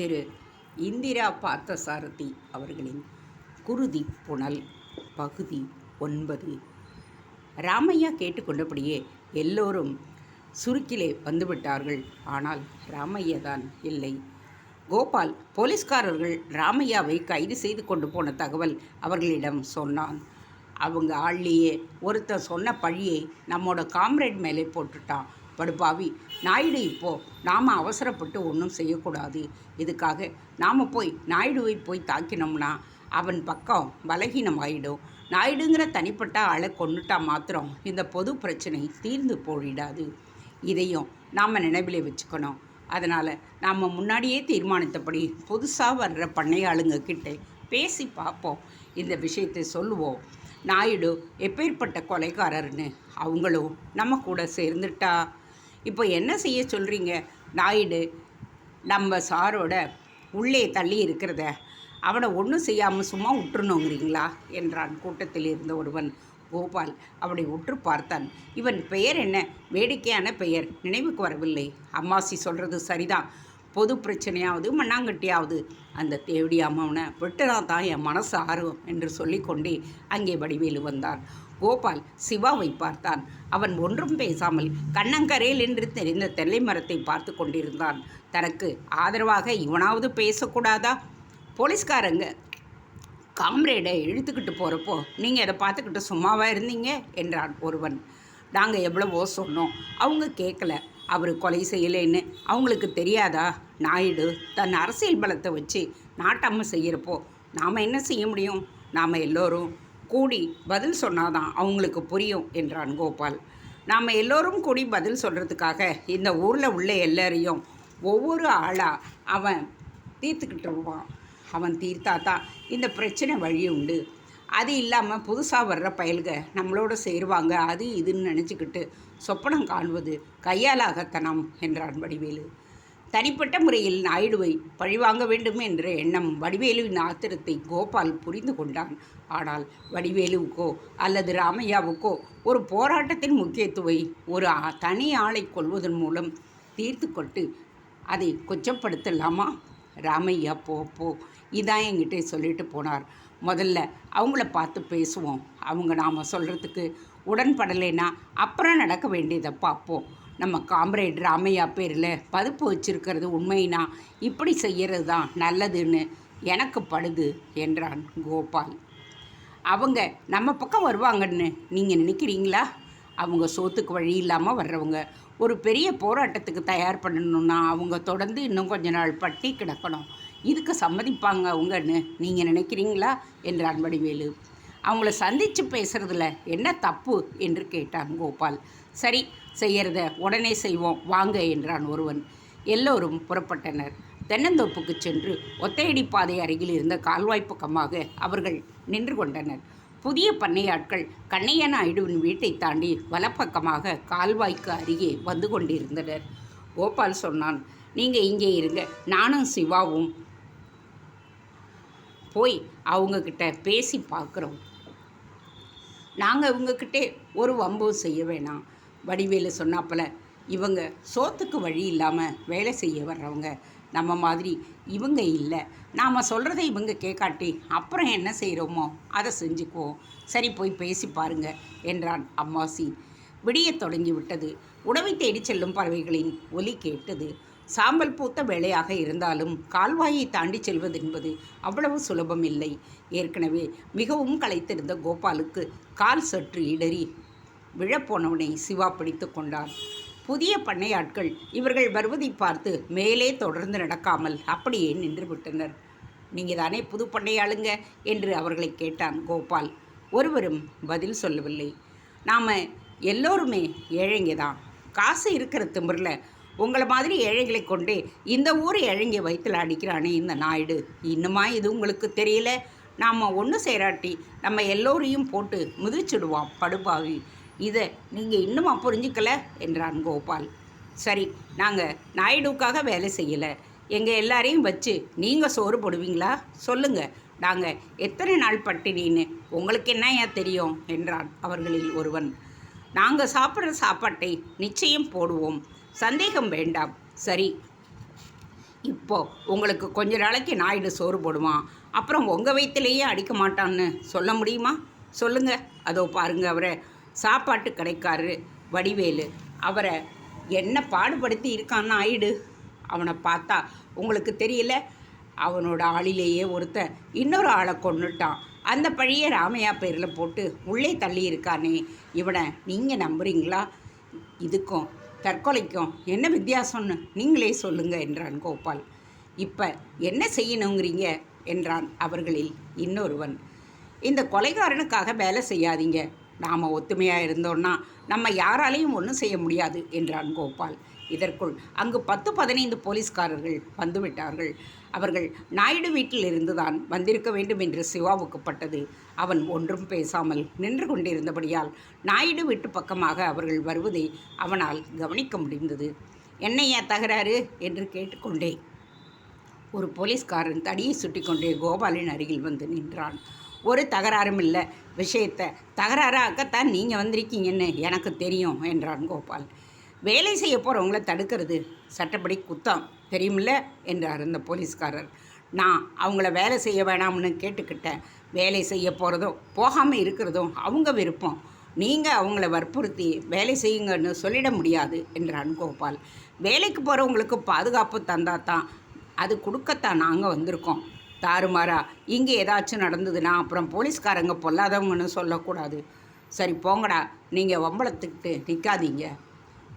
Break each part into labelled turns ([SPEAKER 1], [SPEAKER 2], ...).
[SPEAKER 1] திரு இந்திரா பார்த்தசாரதி அவர்களின் குருதி புனல் பகுதி 9. ராமையா கேட்டுக்கொண்டபடியே எல்லோரும் சுருக்கிலே வந்துவிட்டார்கள். ஆனால் ராமையா தான் இல்லை. கோபால் போலீஸ்காரர்கள் ராமையாவை கைது செய்து கொண்டு போன தகவல் அவர்களிடம் சொன்னான். அவங்க ஆள்லேயே ஒருத்தன் சொன்ன பழியை நம்மோட காம்ரேட் மேலே போட்டுட்டான். படுபாவி நாயுடு, இப்போது நாம் அவசரப்பட்டு ஒன்றும் செய்யக்கூடாது. இதுக்காக நாம் போய் நாயுடுவை போய் தாக்கினோம்னா அவன் பக்கம் பலகீனமாயிடும். நாயுடுங்கிற தனிப்பட்ட ஆளை கொண்டுட்டா மாத்திரம் இந்த பொது பிரச்சனை தீர்ந்து போயிடாது. இதையும் நாம் நினைவிலே வச்சுக்கணும். அதனால் நாம் முன்னாடியே தீர்மானித்தபடி புதுசாக வர்ற பண்ணையாளுங்க கிட்டே பேசி பார்ப்போம். இந்த விஷயத்தை சொல்லுவோம். நாயுடு எப்பேற்பட்ட கொலைக்காரர்னு அவங்களும் நம்ம கூட சேர்ந்துட்டா இப்போ என்ன செய்ய சொல்கிறீங்க? நாயுடு நம்ம சாரோட உள்ளே தள்ளி இருக்கிறத அவனை ஒன்றும் செய்யாமல் சும்மா விட்டுருணுங்கிறீங்களா என்றான் கூட்டத்தில் இருந்த ஒருவன். கோபால் அவனை உற்று பார்த்தான். இவன் பெயர் என்ன? வேடிக்கையான பெயர், நினைவுக்கு வரவில்லை. அம்மாசி சொல்கிறது சரிதான். பொது பிரச்சனையாவது மண்ணாங்கட்டியாவது அந்த தேவடியாமவனை விட்டுனா தான் என் மனசு ஆறும் என்று சொல்லிக்கொண்டே அங்கே வடிவேலு வந்தான். கோபால் சிவாவை பார்த்தான். அவன் ஒன்றும் பேசாமல் கண்ணங்கரையில் என்று தெரிந்த தென்னை மரத்தை பார்த்து கொண்டிருந்தான். தனக்கு ஆதரவாக இவனாவது பேசக்கூடாதா? போலீஸ்காரங்க காம்ரேடை இழுத்துக்கிட்டு போகிறப்போ நீங்கள் அதை பார்த்துக்கிட்டு சும்மாவாக இருந்தீங்க என்றான் ஒருவன். நாங்கள் எவ்வளவோ சொன்னோம், அவங்க கேட்கல. அவர் கொலை செய்யலைன்னு அவங்களுக்கு தெரியாதா? நாயுடு தன் அரசியல் பலத்தை வச்சு நாட்டாமல் செய்கிறப்போ நாம் என்ன செய்ய முடியும்? நாம் எல்லோரும் கூடி பதில் சொன்னாதான் அவங்களுக்கு புரியும் என்றான் கோபால். நாம் எல்லோரும் கூடி பதில் சொல்கிறதுக்காக இந்த ஊரில் உள்ள எல்லாரையும் ஒவ்வொரு ஆளாக அவன் தீர்த்துக்கிட்டுருவான். அவன் தீர்த்தா தான் இந்த பிரச்சனை வழி உண்டு. அது இல்லாமல் புதுசாக வர்ற பயல்க நம்மளோட சேருவாங்க, அது இதுன்னு நினச்சிக்கிட்டு சொப்பனம் காண்பது கையாலாகத்தனம் என்றான் வடிவேலு. தனிப்பட்ட முறையில் நாயுடுவை பழிவாங்க வேண்டும் என்ற எண்ணம் வடிவேலுவின் ஆத்திரத்தை கோபால் புரிந்து கொண்டான். ஆனால் வடிவேலுவுக்கோ அல்லது ராமையாவுக்கோ ஒரு போராட்டத்தின் முக்கியத்துவை ஒரு தனி ஆளை கொள்வதன் மூலம் தீர்த்து கொண்டு அதை கொச்சப்படுத்தலாமா? ராமையா போ இதான் என்கிட்ட சொல்லிட்டு போனார். முதல்ல அவங்கள பார்த்து பேசுவோம். அவங்க நாம் சொல்கிறதுக்கு உடன்படலைன்னா அப்புறம் நடக்க வேண்டியதை பார்ப்போம். நம்ம காம்ரேட் ராமையா பேரில் பதுப்பு வச்சிருக்கிறது உண்மைனா இப்படி செய்கிறது தான் நல்லதுன்னு எனக்கு படுது என்றான் கோபால். அவங்க நம்ம பக்கம் வருவாங்கன்னு நீங்கள் நினைக்கிறீங்களா? அவங்க சோத்துக்கு வழி இல்லாமல் வர்றவங்க. ஒரு பெரிய போராட்டத்துக்கு தயார் பண்ணணுன்னா அவங்க தொடர்ந்து இன்னும் கொஞ்ச நாள் பட்டி கிடக்கணும். இதுக்கு சம்மதிப்பாங்க அவங்கன்னு நீங்கள் நினைக்கிறீங்களா என்றான் வடிவேலு. அவங்கள சந்தித்து பேசுகிறதுல என்ன தப்பு என்று கேட்டான் கோபால். சரி, செய்கிறத உடனே செய்வோம் வாங்க என்றான் ஒருவன். எல்லோரும் புறப்பட்டனர். தென்னந்தோப்புக்கு சென்று ஒத்தையடி பாதை அருகில் இருந்த கால்வாய் பக்கமாக அவர்கள் நின்று கொண்டனர். புதிய பண்ணையாட்கள் கண்ணையா நாயுடுவின் வீட்டை தாண்டி வலப்பக்கமாக கால்வாய்க்கு அருகே வந்து கொண்டிருந்தனர். கோபால் சொன்னான், நீங்கள் இங்கே இருங்க, நானும் சிவாவும் போய் அவங்கக்கிட்ட பேசி பார்க்குறோம். நாங்கள் இவங்கக்கிட்டே ஒரு வம்பும் செய்ய வேணாம். வடிவேலு சொன்னாப்பில் இவங்க சோத்துக்கு வழி இல்லாமல் வேலை செய்ய வர்றவங்க. நம்ம மாதிரி இவங்க இல்லை. நாம் சொல்கிறத இவங்க கேட்காட்டி அப்புறம் என்ன செய்கிறோமோ அதை செஞ்சுக்குவோம். சரி, போய் பேசி பாருங்க என்றான் அம்மாசி. விடியத் தொடங்கி விட்டது. உணவை தேடி செல்லும் பறவைகளின் ஒலி கேட்டது. சாம்பல் பூத்த வேளையாக இருந்தாலும் கால்வாயை தாண்டி செல்வது என்பது அவ்வளவு சுலபம் இல்லை. ஏற்கனவே மிகவும் களைத்திருந்த கோபாலுக்கு கால் சற்று இடறி விழப்போனவனை சிவா பிடித்து கொண்டான். புதிய பண்ணையாட்கள் இவர்கள் வருவதை பார்த்து மேலே தொடர்ந்து நடக்காமல் அப்படியே நின்று விட்டனர். நீங்கள் தானே புது பண்ணையாளுங்க என்று அவர்களை கேட்டான் கோபால். ஒருவரும் பதில் சொல்லவில்லை. நாம் எல்லோருமே ஏழைங்க தான். காசு இருக்கிற திமிரில் உங்களை மாதிரி ஏழைகளை கொண்டே இந்த ஊர் ஏழைங்க வயிற்றில் அடிக்கிறானே இந்த நாயுடு. இன்னுமா இது உங்களுக்கு தெரியல? நாம் ஒன்று சேராட்டி நம்ம எல்லோரையும் போட்டு மிதிச்சிடுவான் படுபாவி. இதை நீங்கள் இன்னுமா புரிஞ்சிக்கல என்றான் கோபால். சரி, நாங்கள் நாயுடுக்காக வேலை செய்யலை. எங்கள் எல்லாரையும் வச்சு நீங்கள் சோறு போடுவீங்களா? சொல்லுங்கள், நாங்கள் எத்தனை நாள் பட்டினின்னு உங்களுக்கு என்னையா தெரியும் என்றான் அவர்களில் ஒருவன். நாங்கள் சாப்பிட்ற சாப்பாட்டை நிச்சயம் போடுவோம், சந்தேகம் வேண்டாம். சரி, இப்போ உங்களுக்கு கொஞ்ச நாளைக்கு நாயுடு சோறு போடுவான், அப்புறம் உங்கள் வயிற்றுலேயே அடிக்க மாட்டான்னு சொல்ல முடியுமா? சொல்லுங்கள். அதோ பாருங்க, அவரை சாப்பாட்டு கடைக்காரரு வடிவேலு அவரை என்ன பாடுபடுத்தி இருக்கான்னு நாயுடு. அவனை பார்த்தா உங்களுக்கு தெரியல? அவனோட ஆளிலேயே ஒருத்தன் இன்னொரு ஆளை கொன்னுட்டான். அந்த பழியை ராமையா பேரில் போட்டு உள்ளே தள்ளி இருக்கானே, இவனை நீங்கள் நம்புறீங்களா? இதுக்கும் தற்கொலைக்கும் என்ன வித்தியாசம்னு நீங்களே சொல்லுங்க என்றான் கோபால். இப்போ என்ன செய்யணுங்கிறீங்க என்றான் அவர்களில் இன்னொருவன். இந்த கொலைகாரனுக்காக வேலை செய்யாதீங்க. நாம் ஒத்துமையாக இருந்தோன்னா நம்ம யாராலையும் ஒன்றும் செய்ய முடியாது என்றான் கோபால். இதற்குள் அங்கு 10-15 போலீஸ்காரர்கள் வந்துவிட்டார்கள். அவர்கள் நாயுடு வீட்டில் இருந்துதான் வந்திருக்க வேண்டும் என்று சிவாவுக்கு பட்டது. அவன் ஒன்றும் பேசாமல் நின்று கொண்டிருந்தபடியால் நாயுடு வீட்டு பக்கமாக அவர்கள் வருவதை அவனால் கவனிக்க முடிந்தது. என்னையா தகராறு என்று கேட்டுக்கொண்டே ஒரு போலீஸ்காரன் தடியை சுட்டி கொண்டே கோபாலின் அருகில் வந்து நின்றான். ஒரு தகராறும் இல்லை. விஷயத்தை தகராறாக்கத்தான் நீங்கள் வந்திருக்கீங்கன்னு எனக்கு தெரியும் என்றான் கோபால். வேலை செய்ய போகிறவங்கள தடுக்கிறது சட்டப்படி குத்தம் தெரியுமில்ல என்றார் அந்த போலீஸ்காரர். நான் அவங்கள வேலை செய்ய வேணாம்னு கேட்டுக்கிட்டேன். வேலை செய்ய போகிறதும் போகாமல் இருக்கிறதும் அவங்க விருப்பம். நீங்கள் அவங்கள வற்புறுத்தி வேலை செய்யுங்கன்னு சொல்லிட முடியாது என்றான் கோபால். வேலைக்கு போகிறவங்களுக்கு பாதுகாப்பு தந்தாதான் அது கொடுக்கத்தான் நாங்கள் வந்திருக்கோம். தாறுமாறா இங்கே ஏதாச்சும் நடந்ததுன்னா அப்புறம் போலீஸ்காரங்க பொல்லாதவங்கன்னு சொல்லக்கூடாது. சரி போங்கடா, நீங்கள் வம்பளத்துக்கிட்டு நிற்காதீங்க.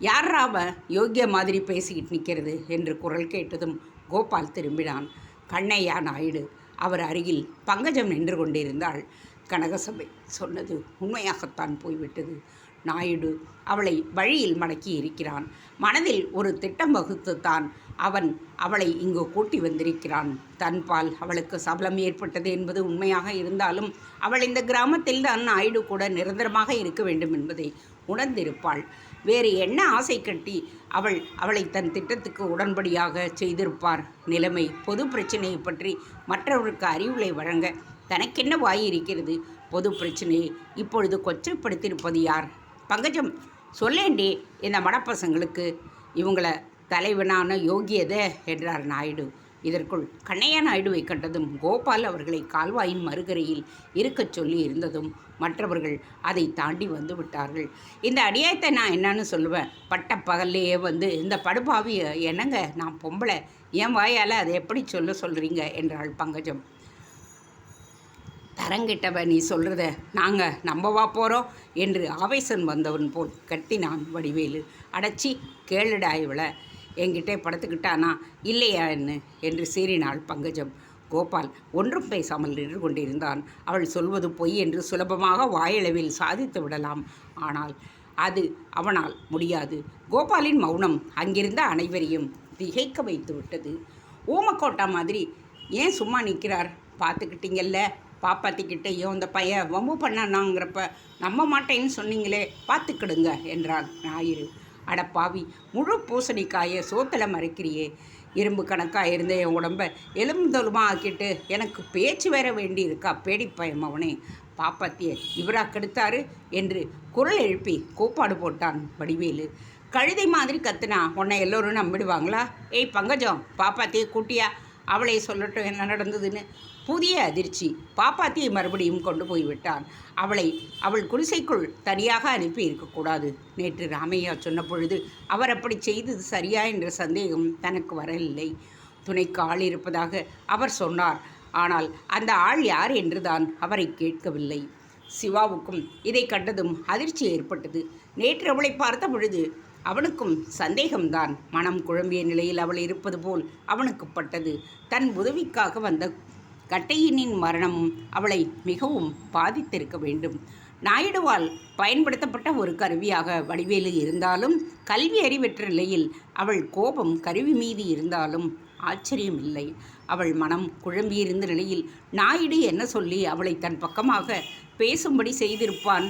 [SPEAKER 1] யாரா அவன் யோக்கிய மாதிரி பேசிக்கிட்டு நிற்கிறது என்று குரல் கேட்டதும் கோபால் திரும்பினான். கண்ணையா நாயுடு. அவர் அருகில் பங்கஜம் நின்று கொண்டிருந்தாள். கனகசபை சொன்னது உண்மையாகத்தான் போய்விட்டது. நாயுடு அவளை வழியில் மடக்கி இருக்கிறான். மனதில் ஒரு திட்டம் வகுத்துத்தான் அவன் அவளை இங்கு கூட்டி வந்திருக்கிறான். தன்பால் அவளுக்கு சபலம் ஏற்பட்டது என்பது உண்மையாக இருந்தாலும் அவள் இந்த கிராமத்தில் தான் நாயுடு கூட நிரந்தரமாக இருக்க வேண்டும் என்பதை உணர்ந்திருப்பாள். வேறு என்ன ஆசை கட்டி அவளை தன் திட்டத்துக்கு உடன்படியாக செய்திருப்பார்? நிலைமை பொது பிரச்சனையை பற்றி மற்றவருக்கு அறிவுரை வழங்க தனக்கென்ன வாய் இருக்கிறது? பொது பிரச்சனையை இப்பொழுது கொச்சைப்படுத்தியிருப்பது யார்? பங்கஜம் சொல்லேண்டே இந்த மடப்பசங்களுக்கு இவங்கள தலைவனான யோகியதே என்றார் நாயுடு. இதற்குள் கண்ணையா நாயுடுவை கண்டதும் கோபால் அவர்களை கால்வாயின் மறுகரையில் இருக்கச் சொல்லி இருந்ததும் மற்றவர்கள் அதை தாண்டி வந்து விட்டார்கள். இந்த அடியாயத்தை நான் என்னன்னு சொல்லுவேன்? பட்ட பகல்லையே வந்து இந்த படுபாவி என்னங்க, நான் பொம்பளை, என் வாயால் அதை எப்படி சொல்கிறீங்க என்றாள் பங்கஜம். தரங்கிட்டவ நீ சொல்கிறத நாங்கள் நம்பவா போகிறோம் என்று ஆவேசன் வந்தவன் போல் கத்தினான் வடிவேலு. அடைச்சி கேளுடா இவளை, என்கிட்டே படுத்துக்கிட்டானா இல்லையா என்ன என்று சீறினாள் பங்கஜம். கோபால் ஒன்றும் பேசாமல் நின்று கொண்டிருந்தான். அவள் சொல்வது பொய் என்று சுலபமாக வாயளவில் சாதித்து விடலாம். ஆனால் அது அவனால் முடியாது. கோபாலின் மௌனம் அங்கிருந்த அனைவரையும் திகைக்க வைத்து விட்டது. ஊமக்கோட்டா மாதிரி ஏன் சும்மா நிற்கிறார்? பார்த்துக்கிட்டீங்கல்ல, பாப்பாத்திக்கிட்டேயும் இந்த பையன் வம்பு பண்ணானாங்கிறப்ப நம்ப மாட்டேன்னு சொன்னீங்களே, பார்த்துக்கிடுங்க என்றான் ஞாயிறு. அடப்பாவி, முழு பூசணிக்காயை சோத்தில் மறைக்கிறியே. இரும்பு கணக்காக இருந்த என் உடம்பை எலும்புதொலுமாக ஆக்கிட்டு எனக்கு பேச்சு வேற வேண்டி இருக்கா? பேடிப்பயம் அவனே, பாப்பாத்தியை இவரா கெடுத்தாரு என்று குரல் எழுப்பி கூப்பாடு போட்டான் வடிவேலு. கழுதை மாதிரி கத்துனா உன்னை எல்லோரும் நம்பிடுவாங்களா? ஏய் பங்கஜம், பாப்பாத்தியை கூட்டியா, அவளை சொல்லட்டும் என்ன நடந்ததுன்னு. புதிய அதிர்ச்சி. பாப்பாத்தியை மறுபடியும் கொண்டு போய்விட்டான். அவள் குடிசைக்குள் தனியாக அனுப்பி இருக்கக்கூடாது. நேற்று ராமையா சொன்ன பொழுது அவர் அப்படி செய்தது சரியா என்ற சந்தேகம் தனக்கு வரவில்லை. துணைக்கு ஆள் இருப்பதாக அவர் சொன்னார். ஆனால் அந்த ஆள் யார் என்றுதான் அவரை கேட்கவில்லை. சிவாவுக்கும் இதை கண்டதும் அதிர்ச்சி ஏற்பட்டது. நேற்று அவளை பார்த்த பொழுது அவனுக்கும் சந்தேகம்தான். மனம் குழம்பிய நிலையில் அவள் இருப்பது போல் அவனுக்கு பட்டது. தன் உதவிக்காக வந்த கட்டையினின் மரணமும் அவளை மிகவும் பாதித்திருக்க வேண்டும். நாயுடுவால் பயன்படுத்தப்பட்ட ஒரு கருவியாக வடிவேலு இருந்தாலும், கல்வி அறிவற்ற நிலையில் அவள் கோபம் கருவி மீது இருந்தாலும் ஆச்சரியமில்லை. அவள் மனம் குழம்பியிருந்த நிலையில் நாயுடு என்ன சொல்லி அவளை தன் பக்கமாக பேசும்படி செய்திருப்பான்?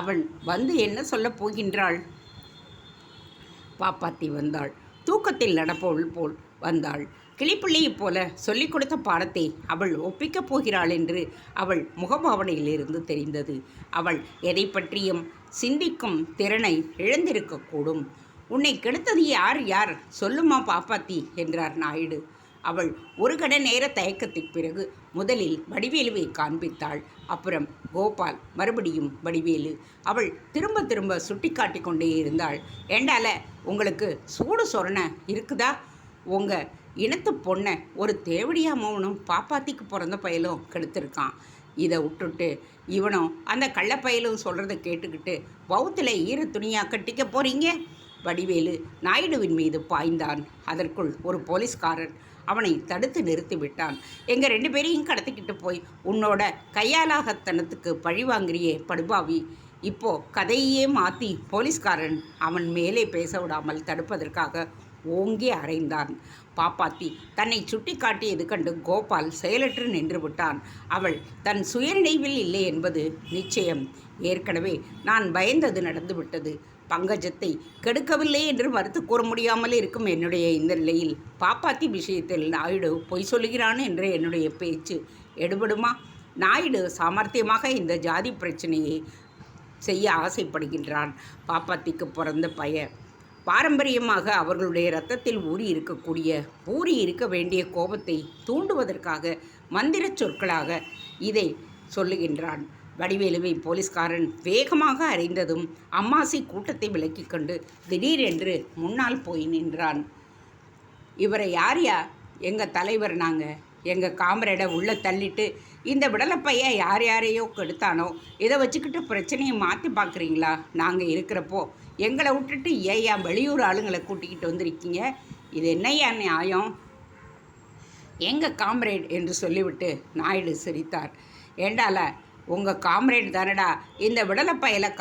[SPEAKER 1] அவள் வந்து என்ன சொல்லப் போகின்றாள்? பாப்பாத்தி வந்தாள். தூக்கத்தில் நடப்பவள் போல் வந்தாள். கிளிப்பிள்ளையைப் போல சொல்லிக் கொடுத்த பாடத்தை அவள் ஒப்பிக்கப் போகிறாள் என்று அவள் முகபாவனையிலிருந்து தெரிந்தது. அவள் எதை பற்றியும் சிந்திக்கும் திறனை இழந்திருக்கக்கூடும். உன்னை கெடுத்தது யார் யார் சொல்லுமா பாப்பாத்தி என்றார் நாயுடு. அவள் ஒரு கண நேர தயக்கத்திற்கு பிறகு முதலில் வடிவேலுவை காண்பித்தாள். அப்புறம் கோபால், மறுபடியும் வடிவேலு. அவள் திரும்ப திரும்ப சுட்டி காட்டி கொண்டே இருந்தாள். ஏண்டால உங்களுக்கு சூடு சொரணை இருக்குதா? உங்கள் இனத்து பொண்ணை ஒரு தேவடியா மௌனும் பாப்பாத்திக்கு பிறந்த பயலும் கெடுத்திருக்கான். இதை விட்டுட்டு இவனும் அந்த கள்ளப்பயலும் சொல்கிறத கேட்டுக்கிட்டு வவுத்தில் ஈர துணியாக கட்டிக்க போகிறீங்க? வடிவேலு நாயுடுவின் மீது பாய்ந்தான். அதற்குள் ஒரு போலீஸ்காரன் அவனை தடுத்து நிறுத்தி விட்டான். எங்கள் 2 பேரையும் கடத்திக்கிட்டு போய் உன்னோட கையாலாகத்தனத்துக்கு பழி வாங்குறியே படுபாவி. இப்போ கதையே மாற்றி போலீஸ்காரன் அவன் மேலே பேச விடாமல் தடுப்பதற்காக ஓங்கி அறைந்தான். பாப்பாத்தி தன்னை சுட்டி காட்டியது கண்டு கோபால் செயலற்று நின்று விட்டான். அவள் தன் சுயநினைவில் இல்லை என்பது நிச்சயம். ஏற்கனவே நான் பயந்தது நடந்துவிட்டது. பங்கஜத்தை கெடுக்கவில்லை என்று மறுத்து கூற முடியாமல் இருக்கும் என்னுடைய இந்த நிலையில் பாப்பாத்தி விஷயத்தில் நாயுடு பொய் சொல்லுகிறான் என்ற என்னுடைய பேச்சு எடுபடுமா? நாயுடு சாமர்த்தியமாக இந்த ஜாதி பிரச்சனையை செய்ய ஆசைப்படுகின்றான். பாப்பாத்திக்கு பிறந்த பையன் பாரம்பரியமாக அவர்களுடைய இரத்தத்தில் ஊறி இருக்க வேண்டிய கோபத்தை தூண்டுவதற்காக மந்திர சொற்களாக இதை சொல்லுகின்றான். வடிவேலுவை போலீஸ்காரன் வேகமாக அறிந்ததும் அம்மாசி கூட்டத்தை விலக்கி கொண்டு திடீரென்று முன்னால் போய் நின்றான். இவரை யாரையா? எங்கள் தலைவர் நாங்கள். எங்கள் காமரேடை உள்ளே தள்ளிட்டு இந்த விடலைப்பைய யார் யாரையோ கெடுத்தானோ இதை வச்சுக்கிட்டு பிரச்சனையை மாற்றி பார்க்குறீங்களா? நாங்கள் இருக்கிறப்போ எங்களை விட்டுட்டு ஏயா வெளியூர் ஆளுங்களை கூட்டிக்கிட்டு வந்திருக்கீங்க? இது என்னையா நியாயம்? எங்கள் காம்ரேட் என்று சொல்லிவிட்டு நாயுடு சிரித்தார். ஏண்டால உங்கள் காம்ரேட் தானடா இந்த விடலைப்பையில்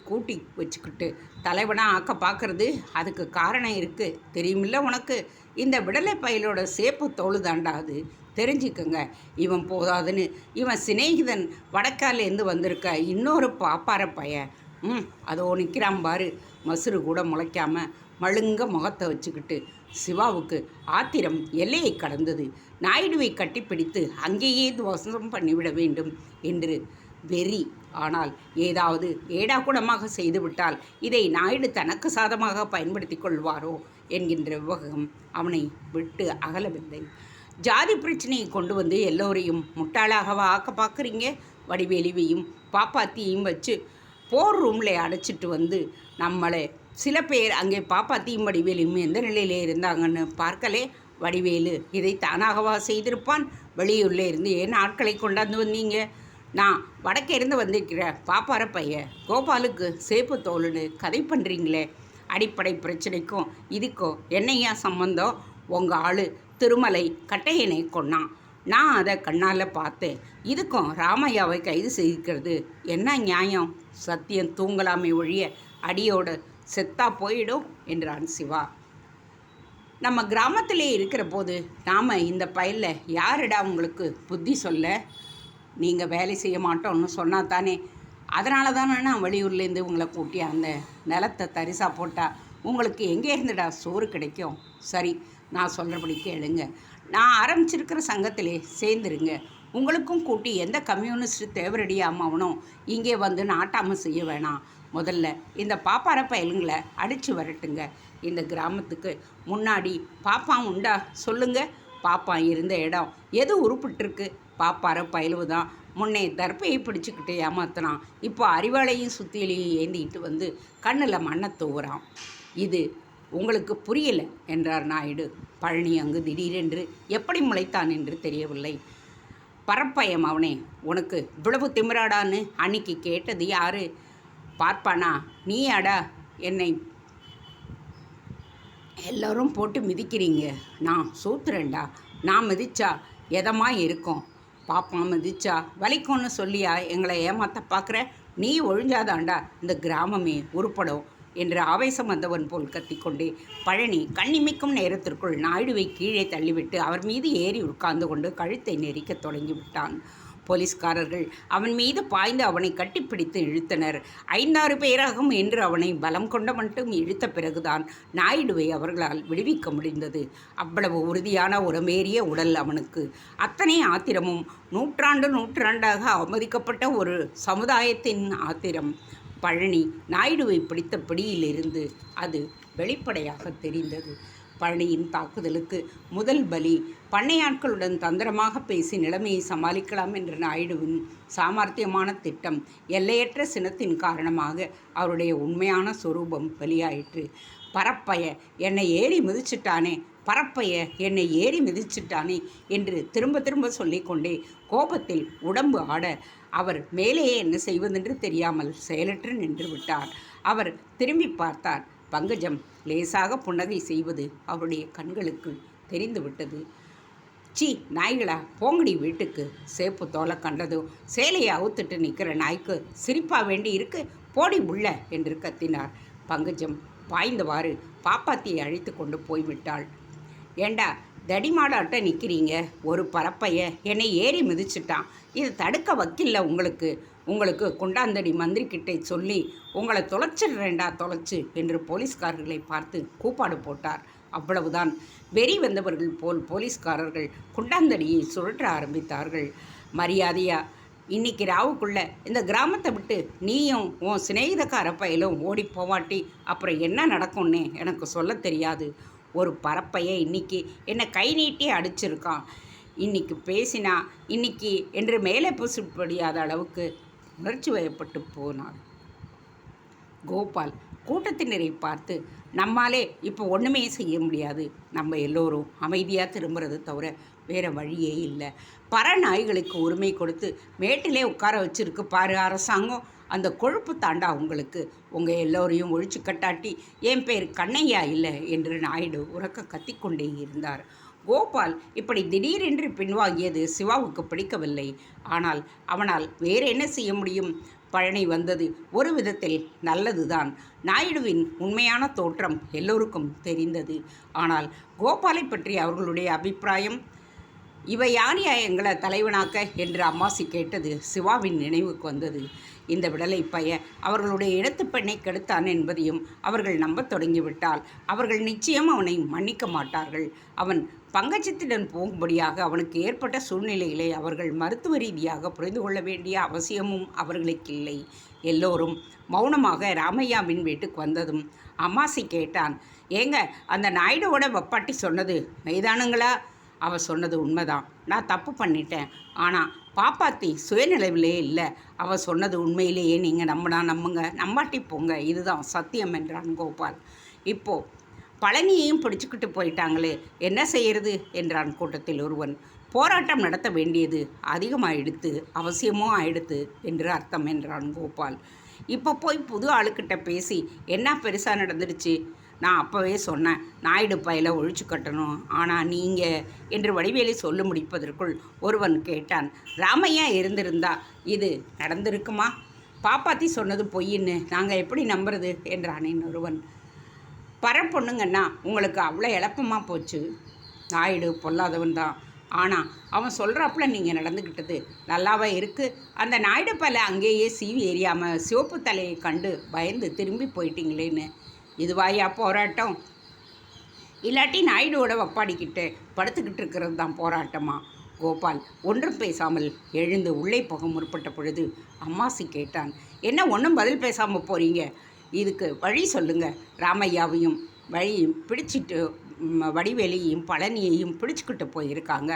[SPEAKER 1] கூட்டி வச்சுக்கிட்டு தலைவனாக ஆக்க பார்க்குறது. அதுக்கு காரணம் இருக்குது தெரியுமில்ல உனக்கு? இந்த விடலைப்பையலோட சேப்பு தோಳು தாண்டா அது, தெரிஞ்சுக்கங்க. இவன் போதாதுன்னு இவன் சிநேகிதன் வடக்காலேருந்து வந்திருக்க இன்னொரு பாப்பார பையன் அதோ நிற்கிறான் பாரு, மசுறு கூட முளைக்காமல் மழுங்க முகத்தை வச்சுக்கிட்டு. சிவாவுக்கு ஆத்திரம் எல்லையை கடந்தது. நாயுடுவை கட்டிப்பிடித்து அங்கேயே துவசம் பண்ணிவிட வேண்டும் என்று வெறி. ஆனால் ஏதாவது ஏடாகுடமாக செய்துவிட்டால் இதை நாயுடு தனக்கு சாதமாக பயன்படுத்தி கொள்வாரோ என்கின்ற விவகம் அவனை விட்டு அகலவில்லை. ஜாதி பிரச்சனையை கொண்டு வந்து எல்லோரையும் முட்டாளாகவா ஆக்க பார்க்குறீங்க? வடிவேலுவையும் பாப்பாத்தியையும் வச்சு போர் ரூமில் அடைச்சிட்டு வந்து நம்மளை சில பேர் அங்கே பாப்பாத்தியும் வடிவேலையும் எந்த நிலையில் இருந்தாங்கன்னு பார்க்கலே. வடிவேலு இதை தானாகவா செய்திருப்பான்? வெளியூரில் இருந்து ஏன் ஆட்களை கொண்டாந்து வந்தீங்க? நான் வடக்கே இருந்து வந்திருக்கிற பாப்பார பையன் கோபாலுக்கு சேப்பு தோலுன்னு கதை பண்ணுறீங்களே. அடிப்படை பிரச்சனைக்கும் இதுக்கும் என்னையா சம்பந்தம்? உங்கள் ஆள் திருமலை கட்டையனை கொன்னான். நான் அதை கண்ணால் பார்த்தேன். இதுக்கும் ராமையாவை கைது செய்கிறது என்ன நியாயம்? சத்தியம் தூங்கலாமே ஒழிய அடியோடு செத்தா போயிடும் என்றான் சிவா. நம்ம கிராமத்திலே இருக்கிற போது நாம் இந்த பயலில் யாரிடா உங்களுக்கு புத்தி சொல்ல? நீங்கள் வேலை செய்ய மாட்டோம்னு சொன்னா தானே. அதனால தானே நான் வெளியூர்லேருந்து உங்களை கூட்டி அந்த நிலத்தை தரிசாக போட்டால் உங்களுக்கு எங்கே இருந்துடா சோறு கிடைக்கும்? சரி, நான் சொல்கிறபடி கேளுங்க. நான் ஆரம்பிச்சிருக்கிற சங்கத்திலே சேர்ந்துருங்க. உங்களுக்கும் கூட்டி எந்த கம்யூனிஸ்ட் தேவரடியாமவனும் இங்கே வந்து நாட்டாமல் செய்ய வேணாம். முதல்ல இந்த பாப்பார பயலுங்களை அடித்து வரட்டுங்க. இந்த கிராமத்துக்கு முன்னாடி பாப்பான் உண்டா சொல்லுங்க? பாப்பான் இருந்த இடம் எது உருப்பிட்டுருக்கு? பாப்பார பயலுவு தான். முன்னே தர்ப்பையை பிடிச்சிக்கிட்டு ஏமாத்தினான். இப்போ அறிவாளையும் சுத்தியிலையும் ஏந்திக்கிட்டு வந்து கண்ணில் மண்ணை தூவுறான். இது உங்களுக்கு புரியலை என்றார் நாயுடு. பழனி அங்கு திடீரென்று எப்படி முளைத்தான் என்று தெரியவில்லை. பரப்பயம் அவனே, உனக்கு இவ்வளவு திமிராடான்னு அன்னைக்கு கேட்டது யாரு? பார்ப்பானா நீ அடா? என்னை எல்லோரும் போட்டு மிதிக்கிறீங்க. நான் சூத்துறேன்டா. நான் மிதிச்சா எதமா இருக்கும்? பாப்பான் மிதிச்சா வலிக்கும்னு சொல்லியா எங்களை ஏமாற்ற பார்க்குற? நீ ஒழிஞ்சாதாண்டா இந்த கிராமமே உருப்படும் என்று ஆவேசம் வந்தவன் போல் கத்திக்கொண்டே பழனி கண்ணிமிக்கும் நேரத்திற்குள் நாயுடுவை கீழே தள்ளிவிட்டு அவர் மீது ஏறி உட்கார்ந்து கொண்டு கழுத்தை நெரிக்க தொடங்கிவிட்டான். போலீஸ்காரர்கள் அவன் மீது பாய்ந்து அவனை கட்டிப்பிடித்து இழுத்தனர். 5-6 பேராகும் என்று அவனை பலம் கொண்ட மட்டும் இழுத்த பிறகுதான் நாயுடுவை அவர்களால் விடுவிக்க முடிந்தது. அவ்வளவு உறுதியான உரமேறிய உடல் அவனுக்கு. அத்தனை ஆத்திரமும் நூற்றாண்டாக அவமதிக்கப்பட்ட ஒரு சமுதாயத்தின் ஆத்திரம். பழனி நாயுடுவை பிடித்த பிடியிலிருந்து அது வெளிப்படையாக தெரிந்தது. பழனியின் தாக்குதலுக்கு முதல் பலி பண்ணையாட்களுடன் தந்திரமாக பேசி நிலைமையை சமாளிக்கலாம் என்ற நாயுடுவின் சாமர்த்தியமான திட்டம். எல்லையற்ற சினத்தின் காரணமாக அவருடைய உண்மையான சொரூபம் வெளியாயிற்று. பரப்பைய என்னை ஏறி மிதிச்சிட்டானே, பரப்பைய என்னை ஏறி மிதிச்சிட்டானே என்று திரும்ப திரும்ப சொல்லிக்கொண்டே கோபத்தில் உடம்பு ஆட அவர் மேலேயே என்ன செய்வதென்று தெரியாமல் செயலற்று நின்று விட்டார். அவர் திரும்பி பார்த்தார். பங்கஜம் லேசாக புன்னகை செய்வது அவருடைய கண்களுக்கு தெரிந்துவிட்டது. சி நாய்களா, போங்கடி வீட்டுக்கு. சேப்பு தோலை கண்டதும் சேலையை அவுத்துட்டு நிற்கிற நாய்க்கு சிரிப்பா வேண்டி இருக்கு, போடி உள்ள என்று கத்தினார். பங்கஜம் பாய்ந்தவாறு பாப்பாத்தியை அழைத்து கொண்டு போய்விட்டாள். ஏண்டா தடிமாடாட்ட நிற்கிறீங்க, ஒரு பரப்பைய என்னை ஏறி மிதிச்சிட்டான், இது தடுக்க வக்கில்ல உங்களுக்கு குண்டாந்தடி மந்திரிக்கிட்டே சொல்லி உங்களை தொலைச்சிடுறேண்டா தொலைச்சு என்று போலீஸ்காரர்களை பார்த்து கூப்பாடு போட்டார். அவ்வளவுதான். வெறி வந்தவர்கள் போல் போலீஸ்காரர்கள் குண்டாந்தடியை சுழற்ற ஆரம்பித்தார்கள். மரியாதையா இன்னைக்கு ராவுக்குள்ள இந்த கிராமத்தை விட்டு நீயும் உன் சிநேகிதக்கார பையலும் ஓடி போவாட்டி அப்புறம் என்ன நடக்கும்னு எனக்கு சொல்ல தெரியாது. ஒரு பரப்பைய இன்னைக்கு என்னை கை நீட்டி அடிச்சிருக்கான். இன்னைக்கு பேசினா இன்னைக்கு என்று மேலே பூசப்படியாத அளவுக்கு உணர்ச்சி வயப்பட்டு போனார். கோபால் கூட்டத்தினரை பார்த்து, நம்மாலே இப்போ ஒன்றுமே செய்ய முடியாது, நம்ம எல்லோரும் அமைதியாக திரும்புறது தவிர வேறு வழியே இல்லை. நாய்களுக்கு உரிமை கொடுத்து மேட்டிலே உட்கார வச்சுருக்கு பாரு அரசாங்கம், அந்த கொழுப்பு தாண்டா உங்களுக்கு, உங்கள் எல்லோரையும் ஒழிச்சு கட்டாட்டி என் பேர் கண்ணையா இல்லை என்று நாயுடு உறக்க கத்திக்கொண்டே இருந்தார். கோபால் இப்படி திடீரென்று பின்வாங்கியது சிவாவுக்கு பிடிக்கவில்லை. ஆனால் அவனால் வேறு என்ன செய்ய முடியும்? பழனி வந்தது ஒரு விதத்தில் நல்லதுதான். நாயுடுவின் உண்மையான தோற்றம் எல்லோருக்கும் தெரிந்தது. ஆனால் கோபாலை பற்றி அவர்களுடைய அபிப்பிராயம், இவை யார் எங்களை தலைவனாக்க என்று அம்மாசி கேட்டது சிவாவின் நினைவுக்கு வந்தது. இந்த விடலை பைய அவர்களுடைய இடத்து பெண்ணை கெடுத்தான் என்பதையும் அவர்கள் நம்பத் தொடங்கிவிட்டால் அவர்கள் நிச்சயம் அவனை மன்னிக்க மாட்டார்கள். அவன் பங்கஜத்திடம் போகும்படியாக அவனுக்கு ஏற்பட்ட சூழ்நிலைகளை அவர்கள் மருத்துவ ரீதியாக புரிந்து கொள்ள வேண்டிய அவசியமும் அவர்களுக்கு இல்லை. எல்லோரும் மௌனமாக ராமையாவின் வீட்டுக்கு வந்ததும் அம்மாசி கேட்டான், ஏங்க அந்த நாயுடுவோட வப்பாட்டி சொன்னது மெய்தானுங்களா? அவள் சொன்னது உண்மைதான், நான் தப்பு பண்ணிட்டேன். ஆனால் பாப்பாத்தி சுயநிலைவிலே இல்லை. அவள் சொன்னது உண்மையிலேயே நீங்கள் நம்புங்க, நம்பாட்டி போங்க, இதுதான் சத்தியம் என்றான் கோபால். இப்போது பழனியையும் பிடிச்சிக்கிட்டு போயிட்டாங்களே, என்ன செய்கிறது என்றான் கூட்டத்தில் ஒருவன். போராட்டம் நடத்த வேண்டியது அதிகமாகிடுத்து, அவசியமோ ஆயிடுத்து என்று அர்த்தம் என்றான் கோபால். இப்போ போய் புது ஆளுக்கிட்ட பேசி என்ன பெருசாக நடந்துடுச்சு? நான் அப்போவே சொன்னேன், நாயுடு பையில ஒழிச்சு கட்டணும், ஆனால் நீங்கள் என்று வடிவேலி சொல்ல முடிப்பதற்குள் ஒருவன் கேட்டான், ராமையா இருந்திருந்தா இது நடந்திருக்குமா? பாப்பாத்தி சொன்னது பொய்ன்னு நாங்கள் எப்படி நம்புறது என்றான் இன்னொருவன். பரப்பொண்ணுங்கன்னா உங்களுக்கு அவ்வளோ இழப்பமாக போச்சு. நாயுடு பொல்லாதவன் தான், ஆனால் அவன் சொல்கிறாப்புல நீங்கள் நடந்துக்கிட்டது நல்லாவே இருக்குது. அந்த நாயுடு பல அங்கேயே சீவி எறியாமல் சிவப்பு தலையை கண்டு பயந்து திரும்பி போயிட்டீங்களேன்னு. இதுவாயா போராட்டம்? இல்லாட்டி நாயுடுவோட வப்பாடிக்கிட்டு படுத்துக்கிட்டு இருக்கிறது தான் போராட்டமா? கோபால் ஒன்றும் பேசாமல் எழுந்து உள்ளே போக முற்பட்ட பொழுது அம்மாசி கேட்டான், என்ன ஒன்றும் பதில் பேசாமல் போகிறீங்க? இதுக்கு வழி சொல்லுங்க. ராமையாவையும் பிடிச்சிட்டு வடிவேலியையும் பழனியையும் பிடிச்சிக்கிட்டு போயிருக்காங்க.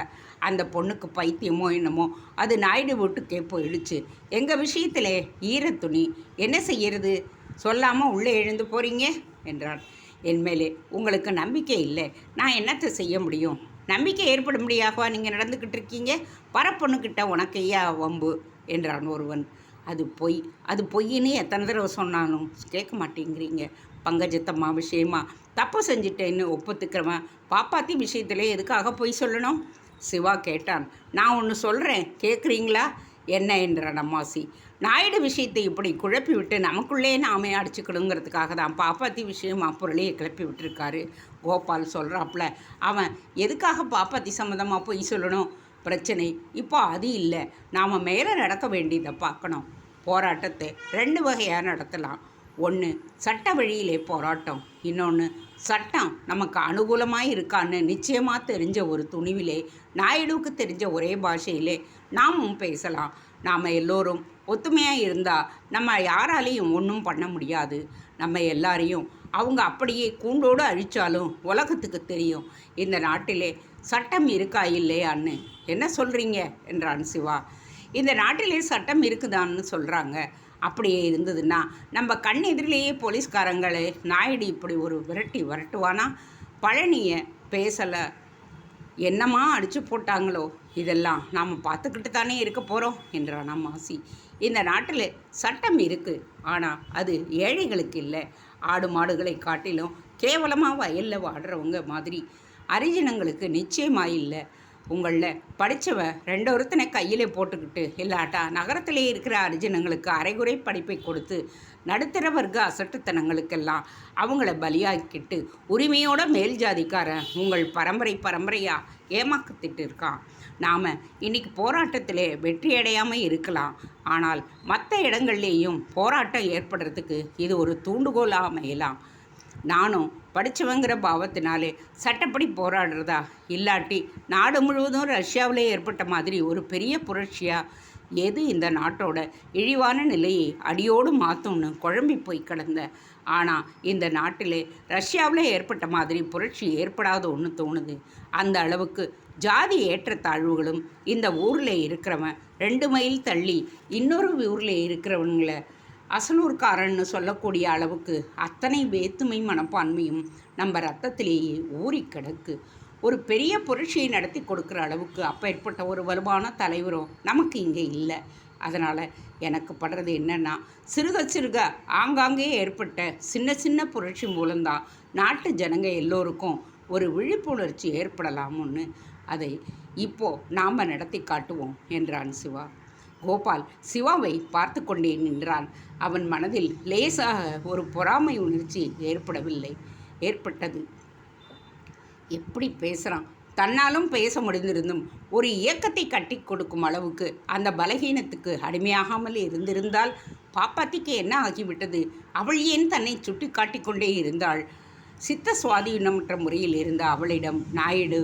[SPEAKER 1] அந்த பொண்ணுக்கு பைத்தியமோ என்னமோ, அது நாயுடு வீட்டுக்கே போயிடுச்சு. எங்கள் விஷயத்தில் ஈரத்துணி, என்ன செய்யறது? சொல்லாமல் உள்ளே எழுந்து போகிறீங்க என்றான். என் மேலே உங்களுக்கு நம்பிக்கை இல்லை, நான் என்னத்தை செய்ய முடியும்? நம்பிக்கை ஏற்படும்படியாகவா நீங்கள் நடந்துக்கிட்டு இருக்கீங்க? பரப்பொண்ணுக்கிட்ட உனக்கையா வம்பு என்றான் ஒருவன். அது பொய்ன்னு எத்தனை தடவை சொன்னாலும் கேட்க மாட்டேங்கிறீங்க. பங்கஜத்தம்மா விஷயமா தப்பு செஞ்சிட்டேன்னு ஒப்புத்துக்கிறவன் பாப்பாத்தி விஷயத்திலே எதுக்காக பொய் சொல்லணும்? சிவா கேட்டான். நான் ஒன்று சொல்கிறேன், கேட்குறீங்களா? என்ன என்றான் அம்மாசி. நாயுடு விஷயத்தை இப்படி குழப்பி விட்டு நமக்குள்ளே நாமே அடிச்சுக்கணுங்கிறதுக்காக தான் பாப்பாத்தி விஷயம் பொருளையே கிளப்பி விட்டுருக்காரு. கோபால் சொல்கிறாப்புல, அவன் எதுக்காக பாப்பாத்தி சம்மந்தமாக பொய் சொல்லணும்? பிரச்சனை இப்போ அது இல்லை, நாம் மேலே நடக்க வேண்டியதை பார்க்கணும். போராட்டத்தை 2 வகையாக நடத்தலாம். ஒன்று சட்ட வழியிலே போராட்டம், இன்னொன்று சட்டம் நமக்கு அனுகூலமாக இருக்கான்னு நிச்சயமாக தெரிஞ்ச ஒரு துணிவிலே நாயுடுவுக்கு தெரிஞ்ச ஒரே பாஷையிலே நாமும் பேசலாம். நாம் எல்லோரும் ஒத்துமையாக இருந்தால் நம்ம யாராலையும் ஒன்றும் பண்ண முடியாது. நம்ம எல்லாரையும் அவங்க அப்படியே கூண்டோடு அழித்தாலும் உலகத்துக்கு தெரியும் இந்த நாட்டிலே சட்டம் இருக்கா இல்லையான்னு. என்ன சொல்கிறீங்க என்றான் சிவா. இந்த நாட்டிலே சட்டம் இருக்குதான்னு சொல்கிறாங்க. அப்படியே இருந்ததுன்னா நம்ம கண் எதிரிலேயே போலீஸ்காரங்களே நாயுடு இப்படி ஒரு விரட்டுவானா? பழனியை பேசலை, என்னம்மா அடித்து போட்டாங்களோ இதெல்லாம் நாம் பார்த்துக்கிட்டு தானே இருக்க போகிறோம் என்றான் அம்மாசி. இந்த நாட்டில் சட்டம் இருக்குது, ஆனால் அது ஏழைகளுக்கு இல்லை. ஆடு மாடுகளை காட்டிலும் கேவலமாக வயலில் வாடுறவங்க மாதிரி அரிஜனங்களுக்கு நிச்சயமாக இல்லை. உங்களில் படித்தவன் ரெண்டொருத்தனை கையில் போட்டுக்கிட்டு இல்லாட்டா நகரத்திலே இருக்கிற அரிஜனங்களுக்கு அரைகுறை படிப்பை கொடுத்து நடுத்தர வர்க்க அசட்டுத்தனங்களுக்கெல்லாம் அவங்கள பலியாக்கிட்டு உரிமையோட மேல் ஜாதிக்காரன் உங்கள் பரம்பரையாக ஏமாக்கத்திட்டு இருக்கான். நாம் இன்றைக்கி போராட்டத்திலே வெற்றியடையாமல் இருக்கலாம், ஆனால் மற்ற இடங்கள்லேயும் போராட்டம் ஏற்படுறதுக்கு இது ஒரு தூண்டுகோலாக அமையலாம். நானும் படித்தவங்கிற பாவத்தினாலே சட்டப்படி போராடுறதா, இல்லாட்டி நாடு முழுவதும் ரஷ்யாவிலே ஏற்பட்ட மாதிரி ஒரு பெரிய புரட்சியாக எது இந்த நாட்டோட இழிவான நிலையை அடியோடு மாற்றும்னு குழம்பி போய் கிடந்த. ஆனால் இந்த நாட்டிலே ரஷ்யாவில் ஏற்பட்ட மாதிரி புரட்சி ஏற்படாத ஒன்று தோணுது. அந்த அளவுக்கு ஜாதி ஏற்றத்தாழ்வுகளும் இந்த ஊரில் இருக்கிறவன் 2 மைல் தள்ளி இன்னொரு ஊரில் இருக்கிறவங்கள அசலூர்காரன்னு சொல்லக்கூடிய அளவுக்கு அத்தனை வேற்றுமை மனப்பான்மையும் நம்ம ரத்தத்திலேயே ஊறி கிடக்கு. ஒரு பெரிய புரட்சியை நடத்தி கொடுக்குற அளவுக்கு அப்பேற்பட்ட ஒரு வலுவான தலைவரும் நமக்கு இங்கே இல்லை. அதனால் எனக்கு படுறது என்னென்னா, சிறுக ஆங்காங்கே ஏற்பட்ட சின்ன புரட்சி மூலம்தான் நாட்டு ஜனங்க எல்லோருக்கும் ஒரு விழிப்புணர்ச்சி ஏற்படலாம்னு. அதை இப்போது நாம் நடத்தி காட்டுவோம் என்றான் சிவா. கோபால் சிவாவை பார்த்து கொண்டே நின்றான். அவன் மனதில் லேசாக ஒரு பொறாமை உணர்ச்சி ஏற்பட்டது. எப்படி பேசுகிறான்! தன்னாலும் பேச முடிந்திருந்தும் ஒரு இயக்கத்தை கட்டி கொடுக்கும் அளவுக்கு அந்த பலகீனத்துக்கு அடிமையாகாமல் இருந்திருந்தால் பாப்பாத்திக்கு என்ன ஆகிவிட்டது? அவள் ஏன் தன்னை சுட்டி காட்டிக்கொண்டே இருந்தாள்? சித்த சுவாதீனமற்ற முறையில் இருந்த அவளிடம் நாயுடு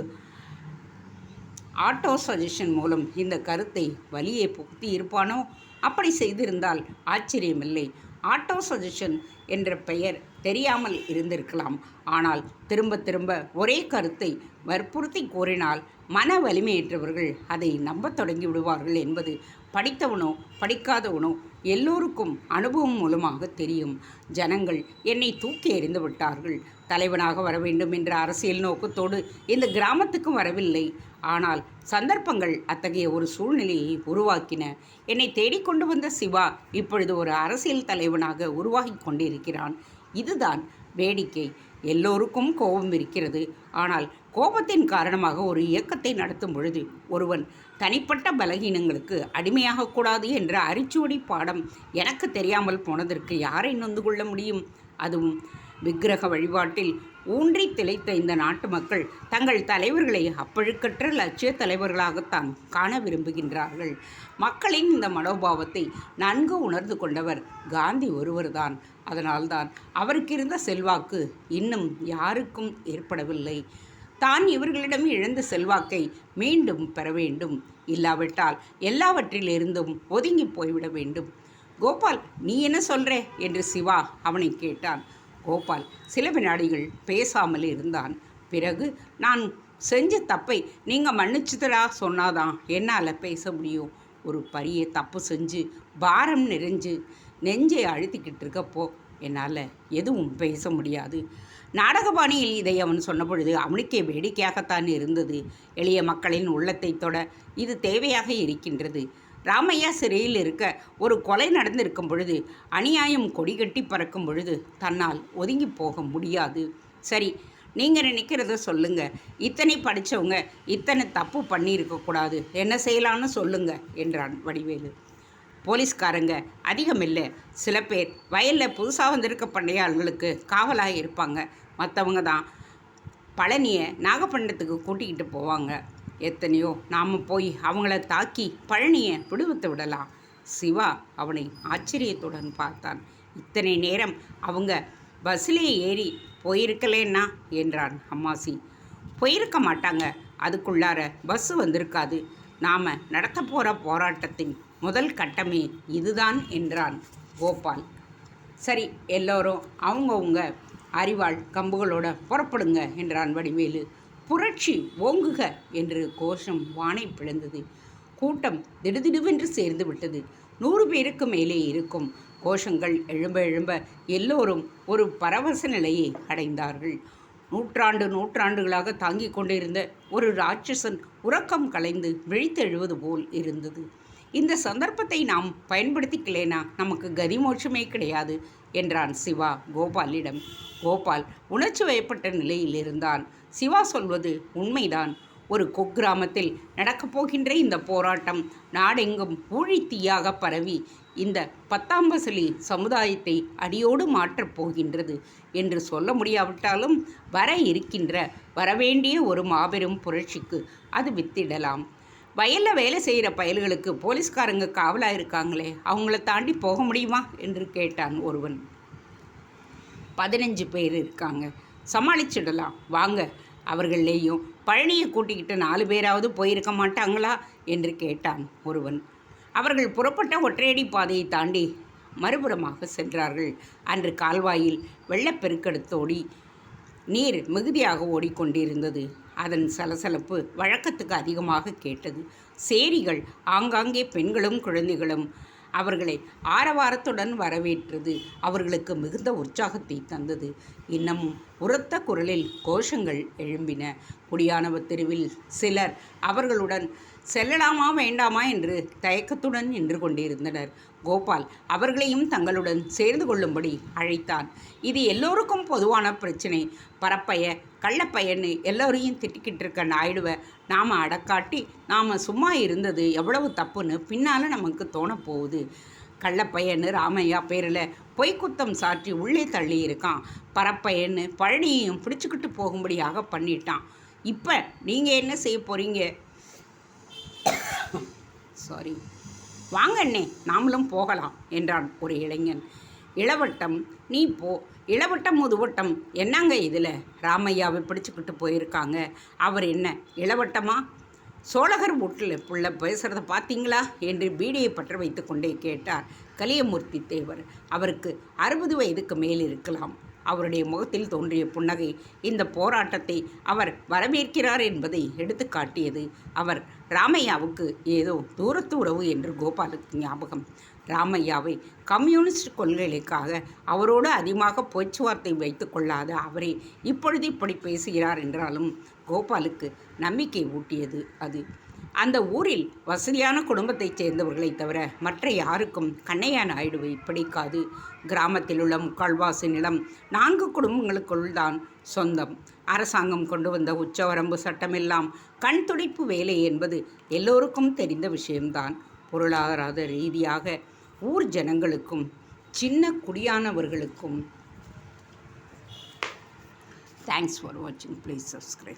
[SPEAKER 1] ஆட்டோ சஜஷன் மூலம் இந்த கருத்தை வலியே புகுத்தி இருப்பானோ? அப்படி செய்திருந்தால் ஆச்சரியமில்லை. ஆட்டோ சஜஷன் என்ற பெயர் தெரியாமல் இருந்திருக்கலாம். ஆனால் திரும்ப ஒரே கருத்தை வற்புறுத்தி கூறினால் மன வலிமையற்றவர்கள் அதை நம்ப தொடங்கி விடுவார்கள் என்பது படித்தவனோ படிக்காதவனோ எல்லோருக்கும் அனுபவம் மூலமாக தெரியும். ஜனங்கள் என்னை தூக்கி எறிந்து விட்டார்கள். தலைவனாக வர வேண்டும் என்ற அரசியல் நோக்கத்தோடு இந்த கிராமத்துக்கும் வரவில்லை. ஆனால் சந்தர்ப்பங்கள் அத்தகைய ஒரு சூழ்நிலையை உருவாக்கின. என்னை தேடிக்கொண்டு வந்த சிவா இப்பொழுது ஒரு அரசியல் தலைவனாக உருவாகி கொண்டிருக்கிறான். இதுதான் வேடிக்கை. எல்லோருக்கும் கோபம் இருக்கிறது. ஆனால் கோபத்தின் காரணமாக ஒரு இயக்கத்தை நடத்தும் பொழுது ஒருவன் தனிப்பட்ட பலகீனங்களுக்கு அடிமையாகக்கூடாது என்ற அரிச்சுவடி பாடம் எனக்கு தெரியாமல் போனதற்கு யாரை நொந்து கொள்ள முடியும்? அதுவும் விக்கிரக வழிபாட்டில் ஊன்றி திளைத்த இந்த நாட்டு மக்கள் தங்கள் தலைவர்களை அப்பழுக்கற்ற லட்சிய தலைவர்களாகத்தான் காண விரும்புகின்றார்கள். மக்களின் இந்த மனோபாவத்தை நன்கு உணர்ந்து கொண்டவர் காந்தி ஒருவர்தான். அதனால்தான் அவருக்கு இருந்த செல்வாக்கு இன்னும் யாருக்கும் ஏற்படவில்லை. தான் இவர்களிடம் இழந்த செல்வாக்கை மீண்டும் பெற வேண்டும். இல்லாவிட்டால் எல்லாவற்றிலிருந்தும் ஒதுங்கி போய்விட வேண்டும். கோபால், நீ என்ன சொல்கிறே என்று சிவா அவனை கேட்டான். கோபால் சில வினாடிகள் பேசாமல் இருந்தான். பிறகு, நான் செஞ்ச தப்பை நீங்கள் மன்னிச்சுதடா சொன்னாதான் என்னால் பேச முடியும். ஒரு பெரிய தப்பு செஞ்சு பாரம் நிறைஞ்சு நெஞ்சை அழுத்திக்கிட்டு இருக்கப்போ என்னால் எதுவும் பேச முடியாது. நாடகபாணியில் இதை அவன் சொன்ன பொழுது அவனுக்கே வேடிக்கையாகத்தான் இருந்தது. எளிய மக்களின் உள்ளத்தை தொட இது தேவையாக இருக்கின்றது. ராமையா சிறையில் இருக்க ஒரு கொலை நடந்திருக்கும் பொழுது, அநியாயம் கொடிகட்டி பறக்கும் பொழுது தன்னால் ஒதுங்கி போக முடியாது. சரி, நீங்கள் நினைக்கிறத சொல்லுங்கள். இத்தனை படித்தவங்க இத்தனை தப்பு பண்ணியிருக்கக்கூடாது, என்ன செய்யலான்னு சொல்லுங்க என்றான் வடிவேலு. போலீஸ்காரங்க அதிகமில்லை, சில பேர் வயலில் புதுசாக வந்திருக்க பண்டையாளர்களுக்கு காவலாக இருப்பாங்க. மற்றவங்க தான் பழனியை நாகப்பட்டினத்துக்கு கூட்டிக்கிட்டு போவாங்க. எத்தனையோ நாம் போய் அவங்கள தாக்கி பழனியை விடுவித்து விடலாம். சிவா அவனை ஆச்சரியத்துடன் பார்த்தான். இத்தனை நேரம் அவங்க பஸ்ஸிலே ஏறி போயிருக்கலேன்னா என்றான் அம்மாசி. போயிருக்க மாட்டாங்க, அதுக்குள்ளார பஸ்ஸு வந்திருக்காது. நாம் நடத்த போகிற போராட்டத்தின் முதல் கட்டமே இதுதான் என்றான் கோபால். சரி, எல்லோரும் அவங்கவுங்க அறிவாள் கம்புகளோட புறப்படுங்க என்றான் வடிவேலு. புரட்சி ஓங்குக என்று கோஷம் வானை பிளந்தது. கூட்டம் திடுதிடுவென்று சேர்ந்து விட்டது. 100 பேருக்கு மேலே இருக்கும். கோஷங்கள் எழும்ப எழும்ப எல்லோரும் ஒரு பரவச நிலையை அடைந்தார்கள். நூற்றாண்டுகளாக தாங்கிக் கொண்டிருந்த ஒரு ராட்சசன் உறக்கம் கலைந்து விழித்தெழுவது போல் இருந்தது. இந்த சந்தர்ப்பத்தை நாம் பயன்படுத்திக்கலேனா நமக்கு கதிமோட்சமே கிடையாது என்றான் சிவா கோபாலிடம். கோபால் உணர்ச்சி வயப்பட்ட நிலையில் இருந்தான். சிவா சொல்வது உண்மைதான். ஒரு குக்கிராமத்தில் நடக்கப் போகின்ற இந்த போராட்டம் நாடெங்கும் ஊழித்தீயாக பரவி இந்த 10ஆம் பசலி சமுதாயத்தை அடியோடு மாற்றப் போகின்றது என்று சொல்ல முடியாவிட்டாலும் வரவேண்டிய ஒரு மாபெரும் புரட்சிக்கு அது வித்திடலாம். வயலில் வேலை செய்கிற பயல்களுக்கு போலீஸ்காரங்க காவலாக இருக்காங்களே, அவங்கள தாண்டி போக முடியுமா என்று கேட்டான் ஒருவன். 15 பேர் இருக்காங்க, சமாளிச்சிடலாம் வாங்க. அவர்களையும் பழனியை கூட்டிக்கிட்டு 4 பேராவது போயிருக்க மாட்டாங்களா என்று கேட்டான் ஒருவன். அவர்கள் புறப்பட்ட ஒற்றையடி பாதையை தாண்டி மறுபுறமாக சென்றார்கள். அன்று கால்வாயில் வெள்ளப்பெருக்கெடுத்தோடி நீர் மிகுதியாக ஓடிக்கொண்டிருந்தது. அதன் சலசலப்பு வழக்கத்துக்கு அதிகமாக கேட்டது. சேரிகள் ஆங்காங்கே பெண்களும் குழந்தைகளும் அவர்களை ஆரவாரத்துடன் வரவேற்றது அவர்களுக்கு மிகுந்த உற்சாகத்தை தந்தது. இன்னமும் உரத்த குரலில் கோஷங்கள் எழும்பின. குடியானவ தெருவில் சிலர் அவர்களுடன் செல்லலாமா வேண்டாமா என்று தயக்கத்துடன் நின்று கொண்டிருந்தனர். கோபால் அவர்களையும் தங்களுடன் சேர்ந்து கொள்ளும்படி அழைத்தான். இது எல்லோருக்கும் பொதுவான பிரச்சனை. பரப்பைய கள்ளப்பையன்னு எல்லோரையும் திட்டிக்கிட்டு இருக்க நாயுடுவை நாம் அடக்காட்டி நாம் சும்மா இருந்தது எவ்வளவு தப்புன்னு பின்னால் நமக்கு தோணப்போகுது. கள்ளப்பையன்னு ராமையா பேரில் பொய்க்குத்தம் சாற்றி உள்ளே தள்ளி இருக்கான். பரப்பையன்னு பழனியையும் பிடிச்சிக்கிட்டு போகும்படியாக பண்ணிட்டான். இப்போ நீங்கள் என்ன செய்ய போகிறீங்க? சாரி, வாங்க அண்ணே, நாமளும் போகலாம் என்றான் ஒரு இளைஞன். இளவட்டம் நீ போ. இளவட்டம் முதுவட்டம் என்னங்க இதில்? ராமையாவை பிடிச்சிக்கிட்டு போயிருக்காங்க. அவர் என்ன இளவட்டமா? சோழகர் வீட்டில் புள்ள பேசுகிறத பார்த்தீங்களா என்று பீடியை பற்ற வைத்து கொண்டே கேட்டார் கலியமூர்த்தி தேவர். அவருக்கு 60 வயதுக்கு மேல் இருக்கலாம். அவருடைய முகத்தில் தோன்றிய புன்னகை இந்த போராட்டத்தை அவர் வரவேற்கிறார் என்பதை எடுத்து காட்டியது. அவர் ராமையாவுக்கு ஏதோ தூரத்து உறவு என்று கோபாலுக்கு ஞாபகம். ராமையாவை கம்யூனிஸ்ட் கொள்கைகளுக்காக அவரோடு அதிகமாக பேச்சுவார்த்தை வைத்து கொள்ளாத அவரே இப்பொழுது இப்படி பேசுகிறார் என்றாலும் கோபாலுக்கு நம்பிக்கை ஊட்டியது அது. அந்த ஊரில் வசதியான குடும்பத்தைச் சேர்ந்தவர்களை தவிர மற்ற யாருக்கும் கண்ணையா நாயுடுவை பிடிக்காது. கிராமத்தில் உள்ள முக்கால்வாசி நிலம் 4 குடும்பங்களுக்குள் தான் சொந்தம். அரசாங்கம் கொண்டு வந்த உச்சவரம்பு சட்டமெல்லாம் கண் துடைப்பு வேலை என்பது எல்லோருக்கும் தெரிந்த விஷயம்தான். பொருளாதார ரீதியாக ஊர் ஜனங்களுக்கும் சின்ன குடியானவர்களுக்கும். தேங்க்ஸ் ஃபார் வாட்சிங். Please subscribe.